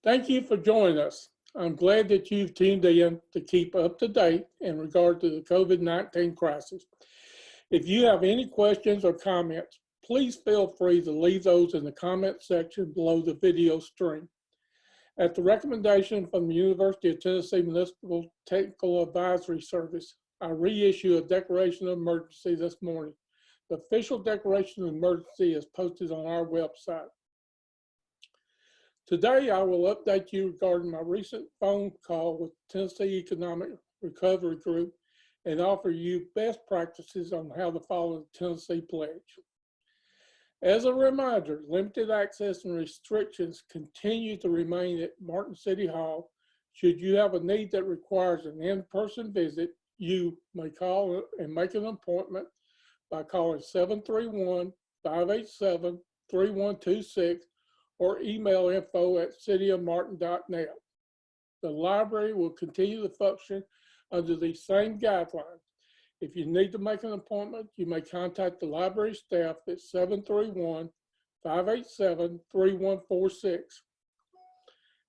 Thank you for joining us. I'm glad that you've tuned in to keep up to date in regard to the COVID-19 crisis. If you have any questions or comments, please feel free to leave those in the comment section below the video stream. At the recommendation from the University of Tennessee Municipal Technical Advisory Service, I reissue a declaration of emergency this morning. The official declaration of emergency is posted on our website. Today, I will update you regarding my recent phone call with Tennessee Economic Recovery Group and offer you best practices on how to follow the Tennessee Pledge. As a reminder, limited access and restrictions continue to remain at Martin City Hall. Should you have a need that requires an in-person visit, you may call and make an appointment by calling 731-587-3126 or email info@cityofmartin.net. The library will continue to function under these same guidelines. If you need to make an appointment, you may contact the library staff at 731-587-3146.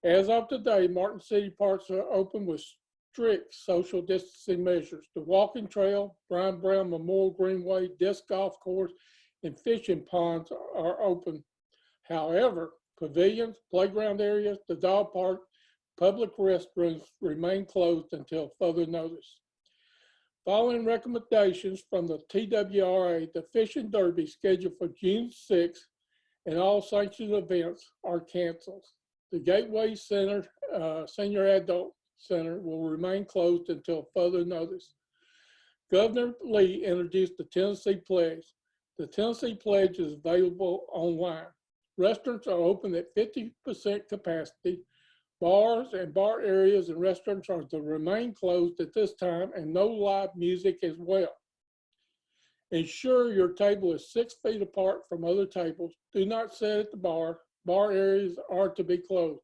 As of today, Martin City parks are open with strict social distancing measures. The walking trail, Brian Brown Memorial Greenway, disc golf course, and fishing ponds are open. However, pavilions, playground areas, the dog park, public restrooms remain closed until further notice. Following recommendations from the TWRA, the Fishing Derby scheduled for June 6th and all sanctioned events are canceled. The Gateway Center, Senior Adult Center will remain closed until further notice. Governor Lee introduced the Tennessee Pledge. The Tennessee Pledge is available online. Restaurants are open at 50% capacity. Bars and bar areas and restaurants are to remain closed at this time, and no live music as well. Ensure your table is 6 feet apart from other tables. Do not sit at the bar. Bar areas are to be closed.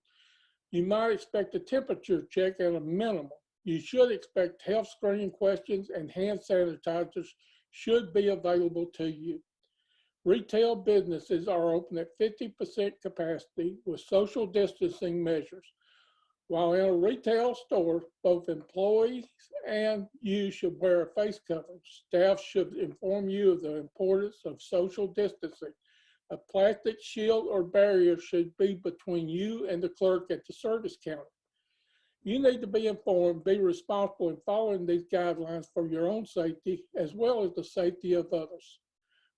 You might expect a temperature check at a minimum. You should expect health screening questions, and hand sanitizers should be available to you. Retail businesses are open at 50% capacity with social distancing measures. While in a retail store, both employees and you should wear a face covering. Staff should inform you of the importance of social distancing. A plastic shield or barrier should be between you and the clerk at the service counter. You need to be informed, be responsible in following these guidelines for your own safety as well as the safety of others.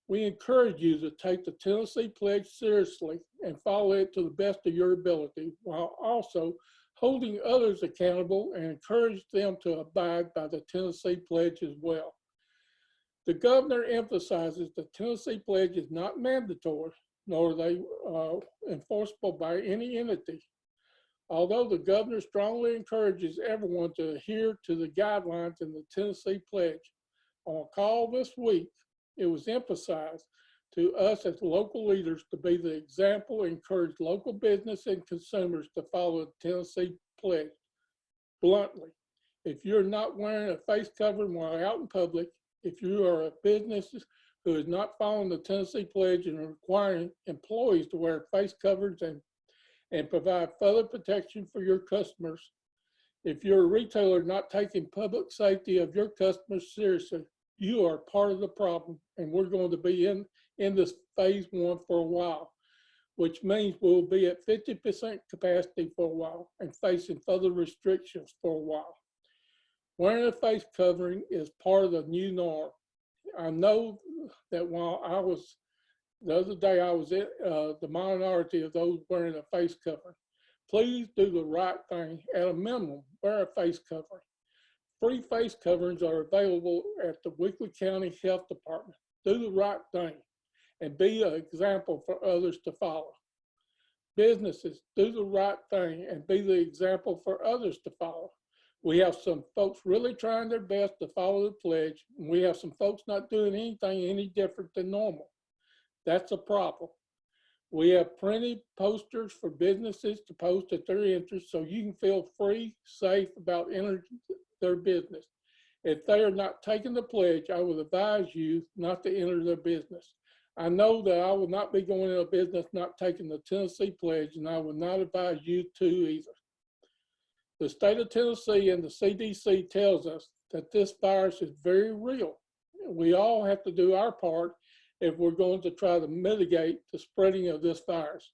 We encourage you to take the Tennessee Pledge seriously and follow it to the best of your ability, while also holding others accountable and encourage them to abide by the Tennessee Pledge as well. The governor emphasizes the Tennessee Pledge is not mandatory, nor are they enforceable by any entity. Although the governor strongly encourages everyone to adhere to the guidelines in the Tennessee Pledge, on a call this week, it was emphasized to us as local leaders to be the example and encourage local business and consumers to follow the Tennessee Pledge. Bluntly, if you're not wearing a face covering while out in public, if you are a business who is not following the Tennessee Pledge and requiring employees to wear face coverings and provide further protection for your customers, if you're a retailer not taking public safety of your customers seriously, you are part of the problem, and we're going to be in this phase 1 for a while, which means we'll be at 50% capacity for a while and facing further restrictions for a while. Wearing a face covering is part of the new norm. I know that the other day I was in the minority of those wearing a face covering. Please do the right thing. At a minimum, wear a face covering. Free face coverings are available at the Weakley County Health Department. Do the right thing and be an example for others to follow. Businesses, do the right thing and be the example for others to follow. We have some folks really trying their best to follow the pledge, and we have some folks not doing anything any different than normal. That's a problem. We have printed posters for businesses to post at their entrance so you can feel free, safe about entering their business. If they are not taking the pledge, I would advise you not to enter their business. I know that I will not be going into business not taking the Tennessee pledge, and I will not advise you to either. The state of Tennessee and the CDC tells us that this virus is very real. We all have to do our part if we're going to try to mitigate the spreading of this virus.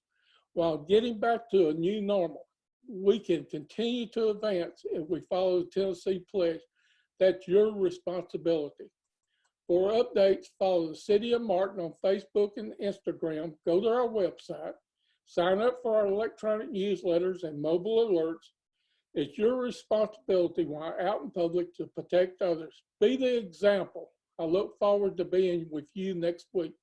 While getting back to a new normal, we can continue to advance if we follow the Tennessee pledge. That's your responsibility. For updates, follow the City of Martin on Facebook and Instagram. Go to our website, sign up for our electronic newsletters and mobile alerts. It's your responsibility while out in public to protect others. Be the example. I look forward to being with you next week.